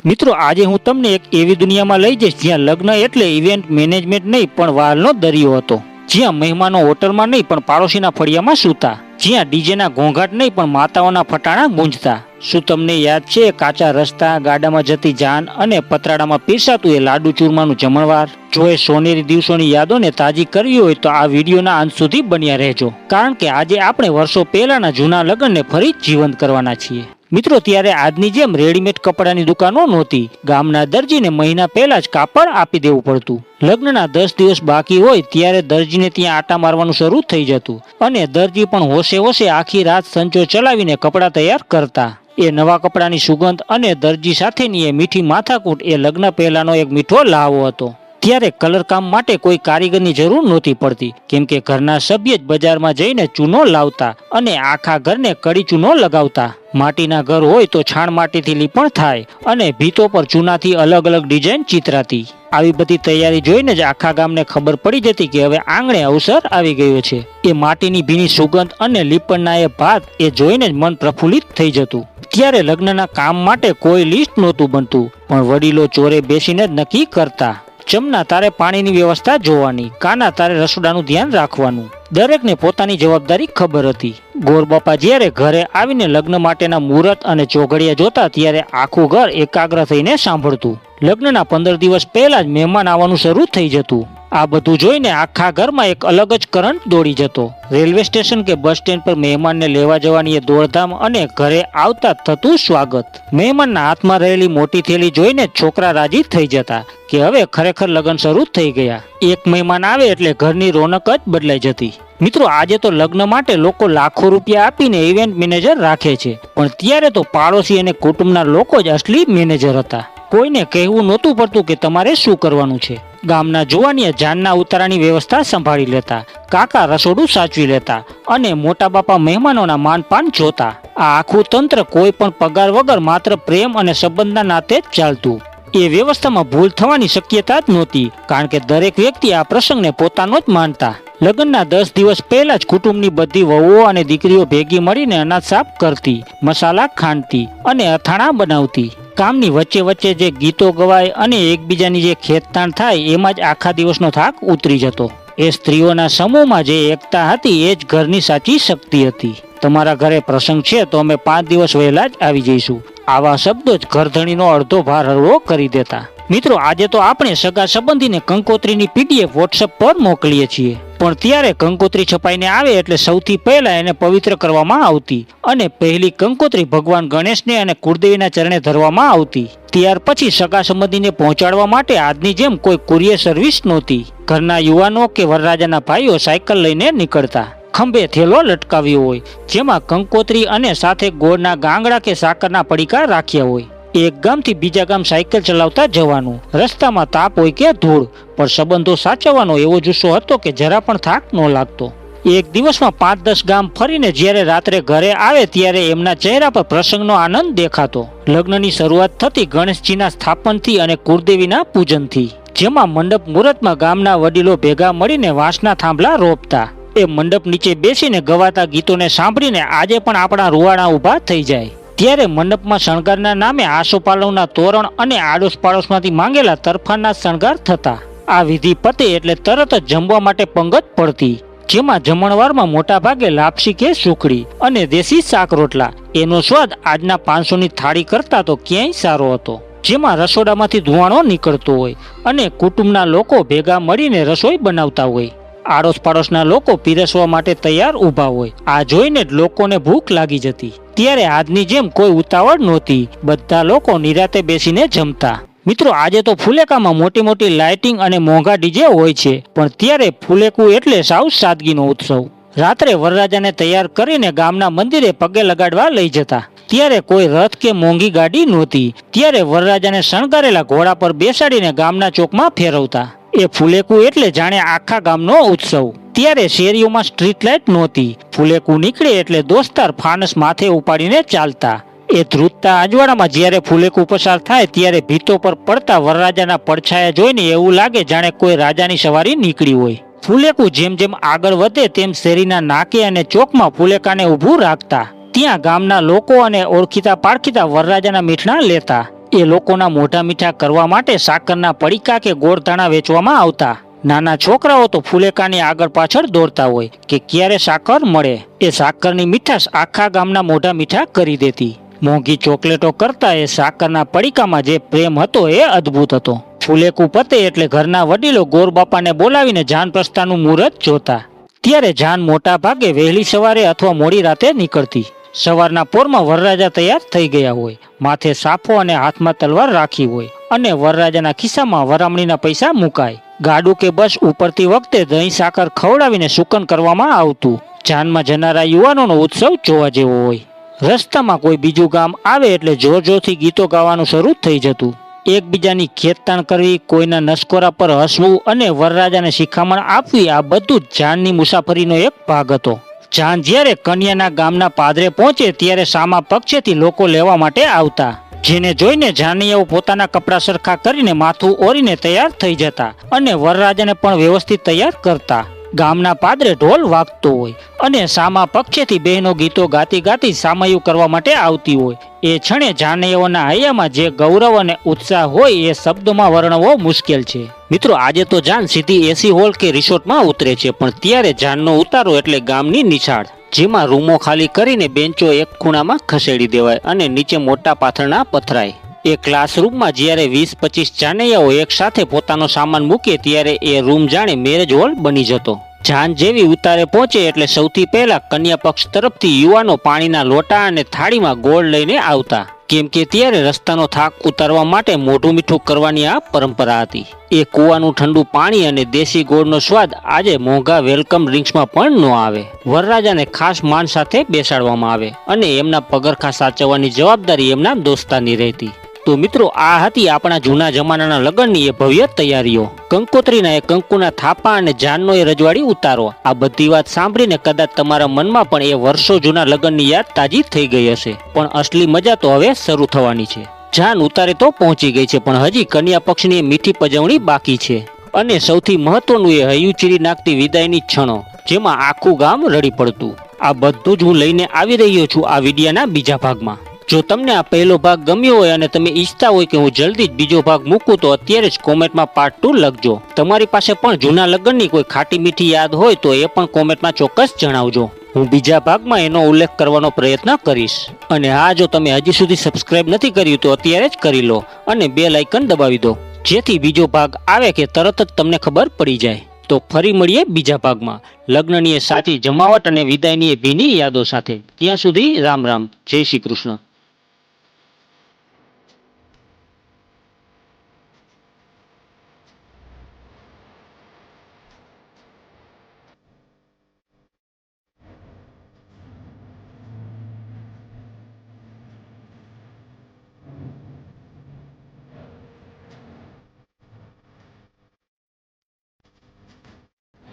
મિત્રો આજે હું તમને એક એવી દુનિયામાં લઈ જઈશ જ્યાં લગ્ન એટલે ઇવેન્ટ મેનેજમેન્ટ નહીં પણ વાલનો દરિયો હતો, જ્યાં મહેમાનો હોટલમાં નહીં પણ પાડોશીના ફળિયામાં સૂતા, જ્યાં ડીજેના ઘોંઘાટ નહીં પણ માતાઓના ફટાણા ગુંજતા. શું તમને યાદ છે કાચા રસ્તા, ગાડામાં જતી જાન અને પતરાડામાં પીરસાતું એ લાડુ ચૂરમાનું જમણવાર? જો એ સોનેરી દિવસોની યાદોને તાજી કરવી હોય તો આ વિડીયોના અંત સુધી બન્યા રહેજો, કારણ કે આજે આપણે વર્ષો પહેલાના જૂના લગ્નને ફરી જીવંત કરવાના છીએ. મિત્રો, ત્યારે આજની જેમ રેડીમેડ કપડાની દુકાનો નહોતી. ગામના દરજીને મહિના પહેલા જ કાપડ આપી દેવું પડતું. લગ્નના 10 દિવસ બાકી હોય ત્યારે દરજીને ત્યાં આટા મારવાનું શરૂ થઈ જતું અને દરજી પણ હોશે હોશે આખી રાત સંચો ચલાવીને કપડાં તૈયાર કરતા. એ નવા કપડાની સુગંધ અને દરજી સાથેની એ મીઠી માથાકૂટ એ લગ્ન પહેલાનો એક મીઠો લહાવો હતો. ત્યારે કલરકામ માટે કોઈ કારીગરની જરૂર નહોતી પડતી, કેમ કે ઘરના સભ્ય જ બજારમાં જઈને ચૂનો લાવતા અને આખા ઘરને કડી ચૂનો લગાવતા. માટીના ઘર હોય તો છાણ માટીથી લીપણ થાય અને ભીતો પર ચૂનાથી અલગ અલગ ડિઝાઇન ચિતરાતી. આવી બધી તૈયારી જોઈને જ આખા ગામને ખબર પડી જતી કે હવે આંગણે અવસર આવી ગયો છે. એ માટીની ભીની સુગંધ અને લીપણના એ ભાત એ જોઈને જ મન પ્રફુલ્લિત થઈ જતું. ત્યારે લગ્નના કામ માટે કોઈ લિસ્ટ નહોતું બનતું, પણ વડીલો ચોરે બેસીને જ નક્કી કરતા. જમના તારે પાણીની વ્યવસ્થા જોવાની, કાના તારે રસોડાનું ધ્યાન રાખવાનું. દરેકને પોતાની જવાબદારી ખબર હતી. ગોરબાપા જ્યારે ઘરે આવીને લગ્ન માટેના મુહૂર્ત અને ચોઘડિયા જોતા ત્યારે આખું ઘર એકાગ્ર થઈને સાંભળતું. લગ્નના 15 દિવસ પહેલા જ મહેમાન આવવાનું શરૂ થઈ જતું. આ બધું જોઈને આખા ઘરમાં એક અલગ જ કરંટ દોડી જતો. રેલવે સ્ટેશન કે બસ સ્ટેન્ડ પર મહેમાનને લેવા જવાની એ દોડધામ અને ઘરે આવતા થતું સ્વાગત. મહેમાનના હાથમાં રહેલી મોટી થેલી જોઈને છોકરા રાજી થઈ જતા કે હવે ખરેખર લગ્ન શરૂ થઈ ગયા. એક મહેમાન આવે એટલે ઘરની રોનક જ બદલાઈ જતી. મિત્રો, આજે તો લગ્ન માટે લોકો લાખો રૂપિયા આપીને ઇવેન્ટ મેનેજર રાખે છે, પણ ત્યારે તો પાડોશી અને કુટુંબના લોકો જ અસલી મેનેજર હતા. કોઈને કહેવું નહોતું પડતું કે તમારે શું કરવાનું છે. ગામના જુવાનિયા જાનના ઉતારાની વ્યવસ્થા સંભાળી લેતા, કાકા રસોડું સાચવી લેતા અને મોટા બાપા મહેમાનોના માનપાન જોતા. આ આખું તંત્ર કોઈ પણ પગાર વગર માત્ર પ્રેમ અને સંબંધના નાતે જ ચાલતું. એ વ્યવસ્થામાં ભૂલ થવાની શક્યતા જ નહોતી, કારણ કે દરેક વ્યક્તિ આ પ્રસંગને પોતાનો જ માનતા. લગ્નના 10 દિવસ પહેલા જ કુટુંબની બધી વહુઓ અને દીકરીઓ ભેગી મળીને અનાજ સાફ કરતી, મસાલા ખાંડતી અને અથાણા બનાવતી. કામની વચ્ચે વચ્ચે જે ગીતો ગવાય અને એકબીજાની જે ખેંચતાણ થાય એમાં જ આખા દિવસનો થાક ઉતરી જતો. એ સ્ત્રીઓના સમૂહમાં જે એકતા હતી એ જ ઘરની સાચી શક્તિ હતી. તમારા ઘરે પ્રસંગ છે તો અમે 5 દિવસ વહેલા જ આવી જઈશું. આવા શબ્દો જ ઘરધણીનો અડધો ભાર હળવો કરી દેતા. મિત્રો, આજે તો આપણે સગા સંબંધીને કંકોત્રીની PDF WhatsApp પર મોકલીએ છીએ, પણ ત્યારે કંકોત્રી છપાઈને આવે એટલે સૌથી પહેલા એને પવિત્ર કરવામાં આવતી અને પહેલી કંકોત્રી ભગવાન ગણેશને અને કુળદેવીના ચરણે ધરવામાં આવતી. ત્યાર પછી સગા સંબંધીને પહોંચાડવા માટે આજની જેમ કોઈ કુરિયર સર્વિસ નહોતી. ઘરના યુવાનો કે વરરાજાના ભાઈઓ સાયકલ લઈને નીકળતા. ખંભે થેલો લટકાવ્યો હોય જેમાં કંકોત્રી અને સાથે ગોળના ગાંગડા કે સાકરના પડીકા રાખ્યા હોય. એક ગામથી બીજા ગામ સાયકલ ચલાવતા જવાનું. રસ્તામાં તાપ હોય કે ધૂળ, પણ સંબંધો સાચવવાનો એવો જુસ્સો હતો કે જરા પણ થાક ન લાગતો. એક દિવસમાં 5-10 ગામ ફરીને જ્યારે રાત્રે ઘરે આવે ત્યારે એમના ચહેરા પર પ્રસંગનો આનંદ દેખાતો. લગ્નની શરૂઆત થતી ગણેશજીના સ્થાપનથી અને કુળદેવીના પૂજનથી, જેમાં મંડપ મુહૂર્તમાં ગામના વડીલો ભેગા મળીને વાંસના થાંભલા રોપતા. એ મંડપ નીચે બેસીને ગવાતા ગીતોને સાંભળીને આજે પણ આપણા રૂવાણા ઊભા થઈ જાય. ત્યારે મંડપમાં શણગારના નામે આસોપાલવના તોરણ અને આડોશ પાડોશમાંથી માંગેલા તરફાનના શણગાર થતા. આ વિધિ પતે એટલે તરત જ જમવા માટે પંગત પડતી, જેમાં જમણવારમાં મોટા ભાગે લાપસી કે સુખડી અને દેશી શાક રોટલા. એનો સ્વાદ આજના 500ની થાળી કરતા તો ક્યાંય સારો હતો. જેમાં રસોડામાંથી ધુવાણો નીકળતો હોય અને કુટુંબના લોકો ભેગા મળીને રસોઈ બનાવતા હોય. આડોશ પાડોશના લોકો પીરસવા માટે તૈયાર ઊભા હોય. આ જોઈને જ લોકોને ભૂખ લાગી જતી. ત્યારે આજની જેમ કોઈ ઉતાવળ નહોતી. બધા લોકો નિરાતે બેસીને જમતા. મિત્રો, આજે તો ફુલેકામાં મોટી મોટી લાઇટિંગ અને મોંઘા ડીજે હોય છે, પણ ત્યારે ફુલેકું એટલે સાવ સાદગીનો ઉત્સવ. રાત્રે વરરાજાને તૈયાર કરીને ગામના મંદિરે પગે લગાડવા લઈ જતા. ત્યારે કોઈ રથ કે મોંઘી ગાડી નહોતી. ત્યારે વરરાજાને શણગારેલા ઘોડા પર બેસાડીને ગામના ચોકમાં ફેરવતા. એ ફુલેકું એટલે જાણે આખા ગામનો ઉત્સવ. ત્યારે શેરીઓમાં સ્ટ્રીટ લાઇટ નહોતી. ફુલેકું નીકળે એટલે દોસ્તાર ફાનસ માથે ઉપાડીને ચાલતા. એ ધ્રુજતા અજવાળામાં જ્યારે ફુલેકું પસાર થાય ત્યારે ભીતો પર પડતા વરરાજાના પડછાયા જોઈને એવું લાગે જાણે કોઈ રાજાની સવારી નીકળી હોય. ફુલેકું જેમ જેમ આગળ વધે તેમ શેરીના નાકે અને ચોકમાં ફુલેકાને ઊભું રાખતા. ત્યાં ગામના લોકો અને ઓળખીતા પારખીતા વરરાજાના મીઠણા લેતા. એ લોકોના મોઢા મીઠા કરવા માટે સાકરના પડીકા કે ગોળધાણા વેચવામાં આવતા. નાના છોકરાઓ તો ફુલેકાની આગળ પાછળ દોડતા હોય કે ક્યારે સાકર મળે. એ સાકરની મીઠાશ આખા ગામના મોઢા મીઠા કરી દેતી. મોંઘી ચોકલેટો કરતા એ સાકરના પડીકામાં જે પ્રેમ હતો એ અદ્ભુત હતો. ફુલેકું પતે એટલે ઘરના વડીલો ગોરબાપાને બોલાવીને જાન પ્રસ્થાનનું મુહૂર્ત જોતા. ત્યારે જાન મોટા ભાગે વહેલી સવારે અથવા મોડી રાતે નીકળતી. સવારના પોરમાં વરરાજા તૈયાર થઈ ગયા હોય, માથે સાફો અને હાથમાં તલવાર રાખી હોય, અને વરરાજાના ખિસ્સામાં વરામણીના પૈસા મુકાય. ગાડું કે બસ ઉપરતી વખતે દહીં સાકર ખવડાવીને શુકન કરવામાં આવતું. જાનમાં જનારા યુવાનોનો ઉત્સવ જોવા જેવો હોય. રસ્તામાં કોઈ બીજું ગામ આવે એટલે જોર જોરથી ગીતો ગાવાનું શરૂ થઈ જતું. એકબીજાની ખેતતાણ કરવી, કોઈના નસકોરા પર હસવું અને વરરાજાને શિખામણ આપવી, આ બધું જ જાનની મુસાફરીનો એક ભાગ હતો. જાન જ્યારે કન્યાના ગામના પાદરે પહોંચે ત્યારે સામા પક્ષેથી લોકો લેવા માટે આવતા, જેને જોઈને જાનૈયાઓ પોતાના કપડાં સરખા કરીને માથું ઓરીને તૈયાર થઈ જતા અને વરરાજાને પણ વ્યવસ્થિત તૈયાર કરતા. ગામના પાદરે ઢોલ વાગતો હોય અને સામા પક્ષેથી બહેનો ગીતો ગાતી ગાતી સામયું કરવા માટે આવતી હોય. એ ક્ષણે જાનૈયાઓના હૈયામાં જે ગૌરવ અને ઉત્સાહ હોય એ શબ્દોમાં વર્ણવવો મુશ્કેલ છે. મિત્રો, આજે તો જાન સીધી એસી હોલ કે રિસોર્ટમાં ઉતરે છે, પણ ત્યારે જાનનો ઉતારો એટલે ગામની નિશાળ, જેમાં રૂમો ખાલી કરીને બેન્ચો એક ખૂણામાં ખસેડી દેવાય અને નીચે મોટા પાથરણા પથરાય. એ ક્લાસરૂમમાં જ્યારે 20-25 જાનૈયાઓ એક સાથે પોતાનો સામાન મૂકે ત્યારે એ રૂમ જાણે મેરેજ હોલ બની જતો. જાન જેવી ઉતારે પહોંચે એટલે સૌથી પહેલા કન્યા પક્ષ તરફથી યુવાનો પાણીના લોટા અને થાળીમાં ગોળ લઈને આવતા, કેમ કે ત્યારે રસ્તાનો થાક ઉતારવા માટે મોઢું મીઠું કરવાની આ પરંપરા હતી. એ કૂવાનું ઠંડુ પાણી અને દેશી ગોળનો સ્વાદ આજે મોંઘા વેલકમ ડ્રિંક્સમાં પણ ન આવે. વરરાજાને ખાસ માન સાથે બેસાડવામાં આવે અને એમના પગરખા સાચવવાની જવાબદારી એમના દોસ્તારની રહેતી. તો મિત્રો, આ હતી આપણા જૂના જમાનાના લગ્નની એ ભવ્ય તૈયારીઓ. કંકોત્રીના એ કંકુના થાપા અને જાનનો એ રજવાડી ઉતારો. આ બધી વાત સાંભળીને કદાચ તમારા મનમાં પણ એ વર્ષો જૂના લગ્નની યાદ તાજી થઈ ગઈ હશે, પણ અસલી મજા તો હવે શરૂ થવાની છે. જાન ઉતારે તો પહોંચી ગઈ છે, પણ હજી કન્યા પક્ષની એ મીઠી પજવણી બાકી છે. અને સૌથી મહત્વનું એ હૈયું ચીરી નાખતી વિદાયની ક્ષણો, જેમાં આખું ગામ રડી પડતું. આ બધું જ હું લઈને આવી રહ્યો છું આ વિડિયાના બીજા ભાગમાં. જો તમને આ પહેલો ભાગ ગમ્યો હોય અને તમે ઈચ્છતા હોય કે હું જલ્દી જ બીજો ભાગ મૂકું તો અત્યારે જ કોમેન્ટમાં પાર્ટ 2 લખજો. તમારી પાસે પણ જૂના લગ્નની કોઈ ખાટી મીઠી યાદ હોય તો એ પણ કોમેન્ટમાં ચોક્કસ જણાવજો. હું બીજા ભાગમાં એનો ઉલ્લેખ કરવાનો પ્રયત્ન કરીશ. અને હા, જો તમે હજી સુધી સબસ્ક્રાઇબ નથી કર્યું તો અત્યારે જ કરી લો અને બેલ આઇકન દબાવી દો, જેથી બીજો ભાગ આવે કે તરત જ તમને ખબર પડી જાય. તો ફરી મળીએ બીજા ભાગમાં લગ્નની એ સાચી જમાવટ અને વિદાયની એ ભીની યાદો સાથે. ત્યાં સુધી રામ રામ, જય શ્રી કૃષ્ણ.